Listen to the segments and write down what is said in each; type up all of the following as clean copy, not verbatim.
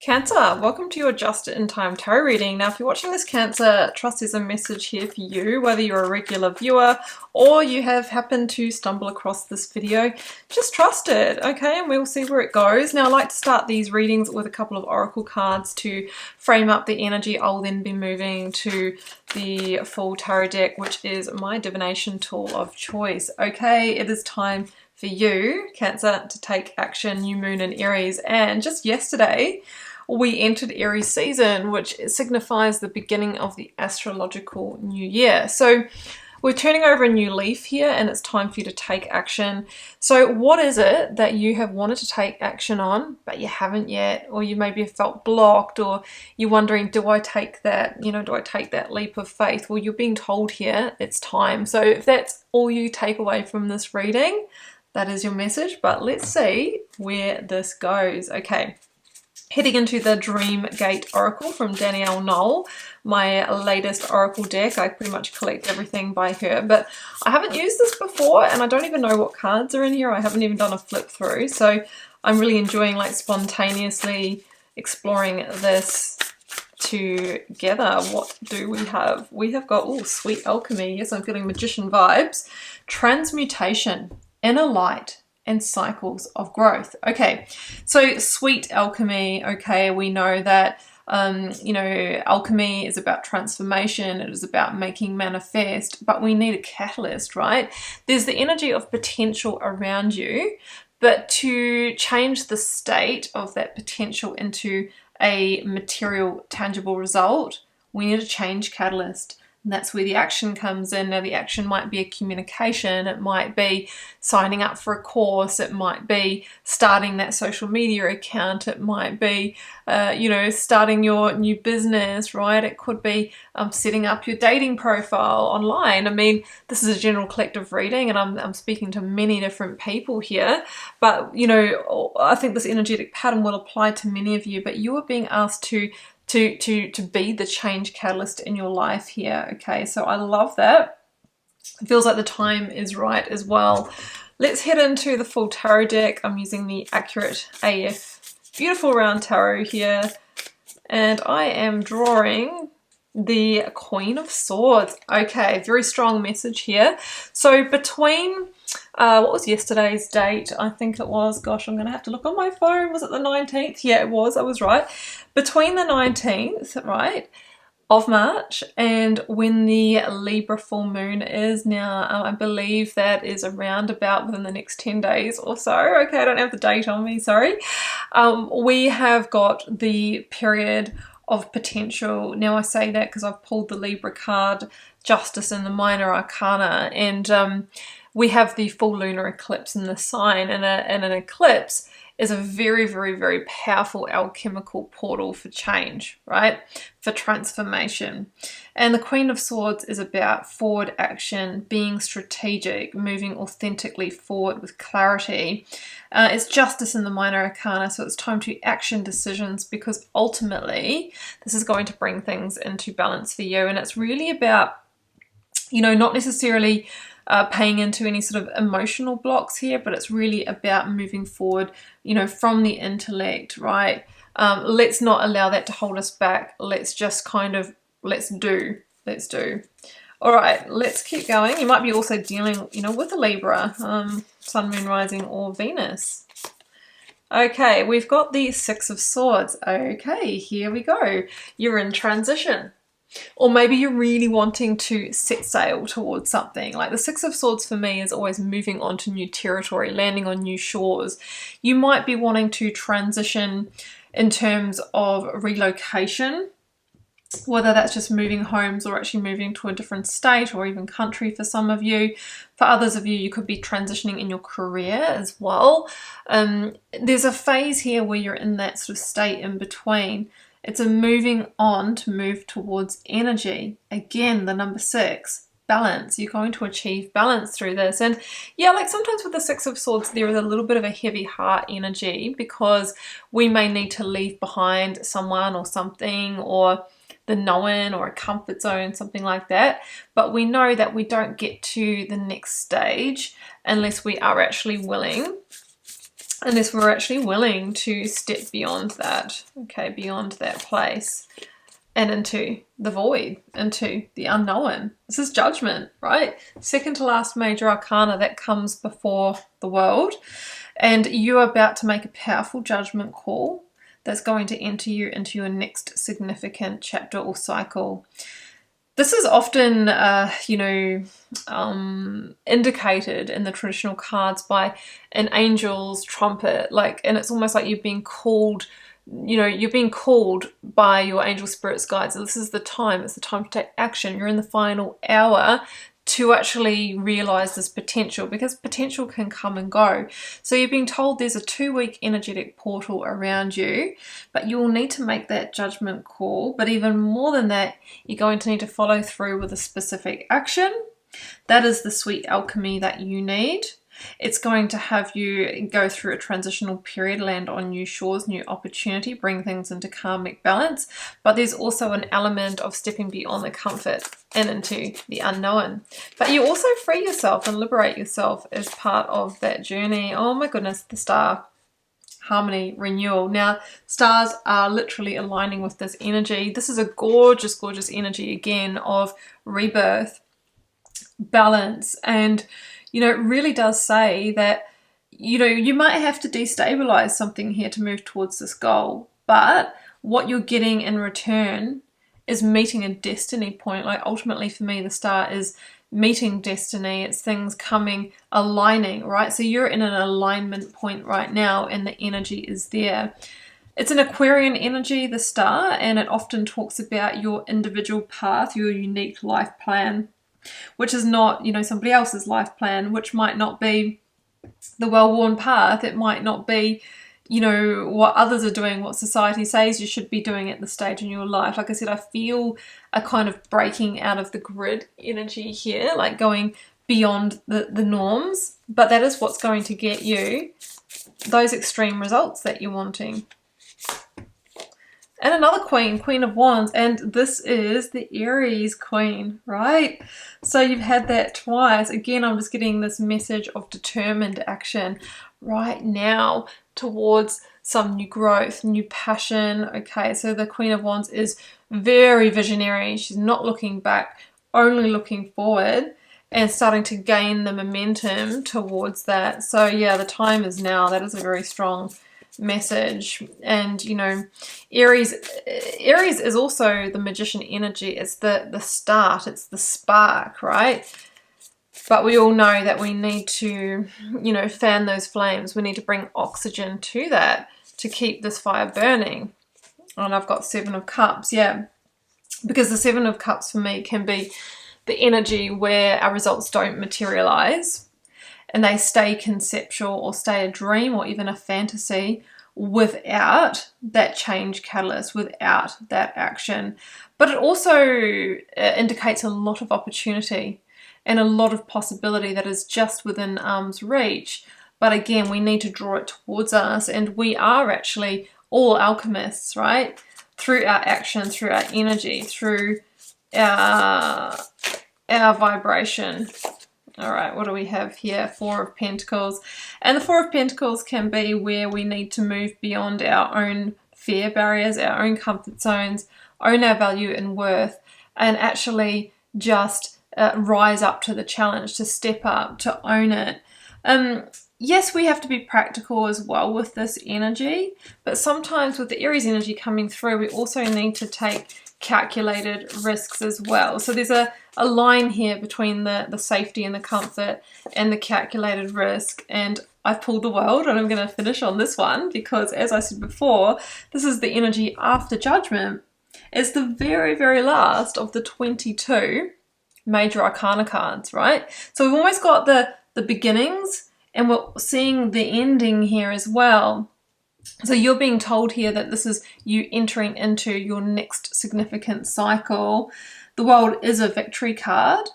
Cancer, welcome to your Just in Time Tarot reading. Now, if you're watching this, Cancer, trust there's a message here for you, whether you're a regular viewer or you have happened to stumble across this video. Just trust it, okay? And we'll see where it goes. Now, I like to start these readings with a couple of oracle cards to frame up the energy. I'll then be moving to the full tarot deck, which is my divination tool of choice. Okay, it is time for you, Cancer, to take action. New moon in Aries, and just yesterday we entered Aries season, which signifies the beginning of the astrological new year. So we're turning over a new leaf here, and it's time for you to take action. So what is it that you have wanted to take action on, but you haven't yet? Or you maybe have felt blocked, or you're wondering, do I take that, do I take that leap of faith? Well, you're being told here it's time. So if that's all you take away from this reading, that is your message. But let's see where this goes. Okay. Heading into the Dream Gate Oracle from Danielle Knoll, my latest oracle deck. I pretty much collect everything by her, but I haven't used this before and I don't even know what cards are in here. I haven't even done a flip through, so I'm really enjoying like spontaneously exploring this together. What do we have? We have got, oh, Sweet Alchemy. Yes, I'm feeling magician vibes. Transmutation, inner light, and cycles of growth. Okay, so Sweet Alchemy. Okay, we know that alchemy is about transformation. It is about making manifest, but we need a catalyst, right? There's the energy of potential around you, but to change the state of that potential into a material, tangible result, we need a change catalyst. And that's where the action comes in. Now, the action might be a communication, it might be signing up for a course, it might be starting that social media account, it might be, starting your new business, right? It could be setting up your dating profile online. I mean, this is a general collective reading and I'm speaking to many different people here, but, I think this energetic pattern will apply to many of you, but you are being asked to be the change catalyst in your life here. Okay, so I love that. It feels like the time is right as well. Let's head into the full tarot deck. I'm using the Accurate AF Beautiful Round Tarot here, and I am drawing the Queen of Swords. Okay, very strong message here. So between what was yesterday's date? I think it was, gosh, I'm gonna have to look on my phone. Was it the 19th? Yeah, it was. I was right. Between the 19th, right, of March and when the Libra full moon is now, I believe that is around about within the next 10 days or so. Okay, I don't have the date on me, sorry. We have got the period of potential. Now I say that because I've pulled the Libra card, Justice in the Minor Arcana, and we have the full lunar eclipse in the sign, and an eclipse is a very, very, very powerful alchemical portal for change, right? For transformation. And the Queen of Swords is about forward action, being strategic, moving authentically forward with clarity. It's Justice in the Minor Arcana, so it's time to action decisions, because ultimately this is going to bring things into balance for you. And it's really about, not necessarily paying into any sort of emotional blocks here, but it's really about moving forward, from the intellect, right? Let's not allow that to hold us back. Let's just let's do. All right, let's keep going. You might be also dealing, with a Libra, Sun, Moon, Rising, or Venus. Okay, we've got the Six of Swords. Okay, here we go. You're in transition. Or maybe you're really wanting to set sail towards something. Like the Six of Swords for me is always moving on to new territory, landing on new shores. You might be wanting to transition in terms of relocation, whether that's just moving homes or actually moving to a different state or even country for some of you. For others of you, you could be transitioning in your career as well. There's a phase here where you're in that sort of state in between. It's a moving on to move towards energy. Again, the number 6, balance. You're going to achieve balance through this. And yeah, like sometimes with the Six of Swords, there is a little bit of a heavy heart energy because we may need to leave behind someone or something, or the known, or a comfort zone, something like that. But we know that we don't get to the next stage unless we are actually willing unless we're actually willing to step beyond that, okay, beyond that place and into the void, into the unknown. This is judgment, right? Second to last major arcana that comes before the world, and you're about to make a powerful judgment call that's going to enter you into your next significant chapter or cycle. This is often, indicated in the traditional cards by an angel's trumpet, and it's almost like you're being called, you're being called by your angel spirits guides. So this is the time. It's the time to take action. You're in the final hour to actually realize this potential, because potential can come and go. So you're being told there's a 2-week energetic portal around you, but you will need to make that judgment call. But even more than that, you're going to need to follow through with a specific action. That is the sweet alchemy that you need. It's going to have you go through a transitional period, land on new shores, new opportunity, bring things into karmic balance. But there's also an element of stepping beyond the comfort and into the unknown. But you also free yourself and liberate yourself as part of that journey. Oh my goodness, the star. Harmony, renewal. Now, stars are literally aligning with this energy. This is a gorgeous, gorgeous energy again of rebirth, balance, and it really does say that, you might have to destabilize something here to move towards this goal, but what you're getting in return is meeting a destiny point. Ultimately for me, the star is meeting destiny. It's things coming, aligning, right? So you're in an alignment point right now and the energy is there. It's an Aquarian energy, the star, and it often talks about your individual path, your unique life plan, which is not, somebody else's life plan, which might not be the well-worn path. It might not be, what others are doing, what society says you should be doing at this stage in your life. Like I said, I feel a kind of breaking out of the grid energy here, going beyond the norms. But that is what's going to get you those extreme results that you're wanting. And another Queen of Wands, and this is the Aries Queen, right? So you've had that twice. Again, I'm just getting this message of determined action right now towards some new growth, new passion. Okay, so the Queen of Wands is very visionary. She's not looking back, only looking forward and starting to gain the momentum towards that. So yeah, the time is now. That is a very strong message. And Aries is also the magician energy. It's the start, it's the spark, right? But we all know that we need to fan those flames. We need to bring oxygen to that to keep this fire burning. And I've got 7 of Cups, yeah, because the 7 of Cups for me can be the energy where our results don't materialize and they stay conceptual or stay a dream or even a fantasy without that change catalyst, without that action. But it also indicates a lot of opportunity and a lot of possibility that is just within arm's reach. But again, we need to draw it towards us, and we are actually all alchemists, right? Through our action, through our energy, through our vibration. All right, what do we have here? 4 of Pentacles. And the 4 of Pentacles can be where we need to move beyond our own fear barriers, our own comfort zones, own our value and worth, and actually just rise up to the challenge, to step up, to own it. Yes, we have to be practical as well with this energy, but sometimes with the Aries energy coming through, we also need to take calculated risks as well. So there's a line here between the safety and the comfort and the calculated risk. And I've pulled the world, and I'm going to finish on this one because, as I said before, this is the energy after judgment. It's the very, very last of the 22 major arcana cards, right? So we've almost got the beginnings, and we're seeing the ending here as well. So you're being told here that this is you entering into your next significant cycle. The world is a victory card,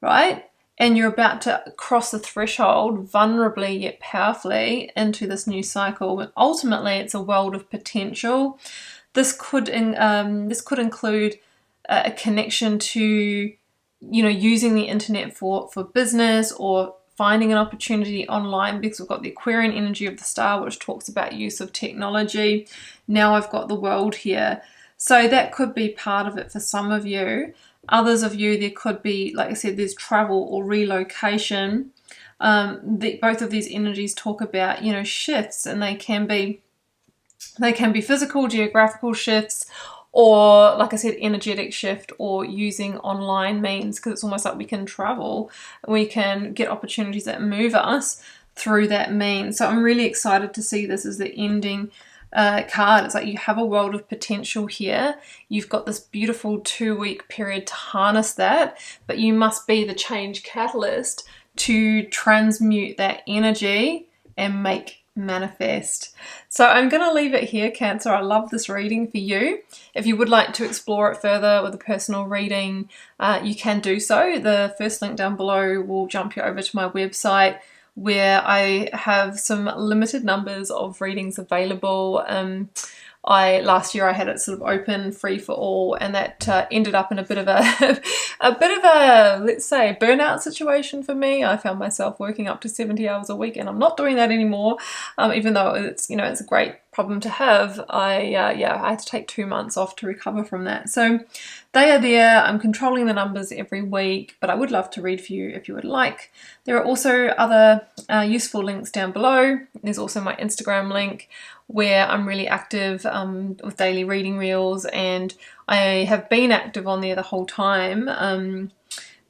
right? And you're about to cross the threshold vulnerably yet powerfully into this new cycle. And ultimately, it's a world of potential. This could include a connection to, using the internet for business or finding an opportunity online, because we've got the Aquarian energy of the star, which talks about use of technology. Now I've got the world here. So that could be part of it for some of you. Others of you, there could be, like I said, there's travel or relocation. Both of these energies talk about, you know, shifts, and they can be physical, geographical shifts, or, like I said, energetic shift, or using online means, because it's almost like we can travel, we can get opportunities that move us through that means. So I'm really excited to see this as the ending card. It's like you have a world of potential here. You've got this beautiful 2-week period to harness that, but you must be the change catalyst to transmute that energy and make manifest. So I'm going to leave it here, Cancer. I love this reading for you. If you would like to explore it further with a personal reading, you can do so. The first link down below will jump you over to my website, where I have some limited numbers of readings available. Last year I had it sort of open, free for all, and that ended up in a bit of a let's say, burnout situation for me. I found myself working up to 70 hours a week, and I'm not doing that anymore. Even though it's, you know, it's a great problem to have. I had to take 2 months off to recover from that. So they are there. I'm controlling the numbers every week, but I would love to read for you if you would like. There are also other useful links down below. There's also my Instagram link, where I'm really active with daily reading reels, and I have been active on there the whole time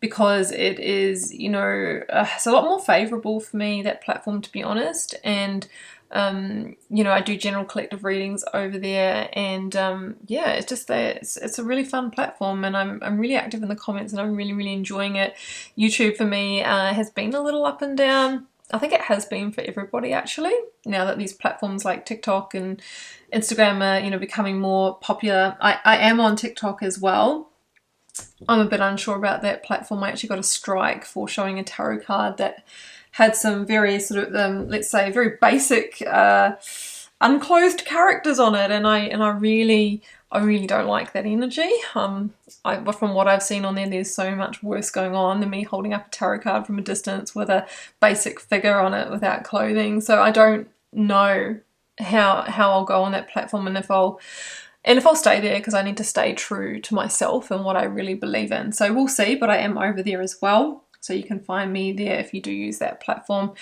because it is, you know, it's a lot more favourable for me, that platform, to be honest. And you know, I do general collective readings over there, and yeah, it's just that it's a really fun platform, and I'm really active in the comments, and I'm really enjoying it. YouTube for me has been a little up and down. I think it has been for everybody, actually, now that these platforms like TikTok and Instagram are, you know, becoming more popular. I am on TikTok as well. I'm a bit unsure about that platform. I actually got a strike for showing a tarot card that had some very sort of, let's say, very basic unclothed characters on it, and I really don't like that energy. From what I've seen on there, there's so much worse going on than me holding up a tarot card from a distance with a basic figure on it without clothing. So I don't know how I'll go on that platform, and if I'll stay there, because I need to stay true to myself and what I really believe in. So we'll see, but I am over there as well. So you can find me there if you do use that platform.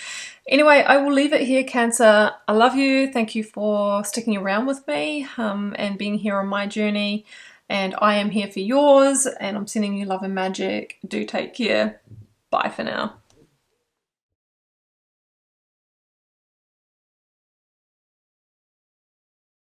Anyway, I will leave it here, Cancer. I love you. Thank you for sticking around with me and being here on my journey. And I am here for yours, and I'm sending you love and magic. Do take care. Bye for now.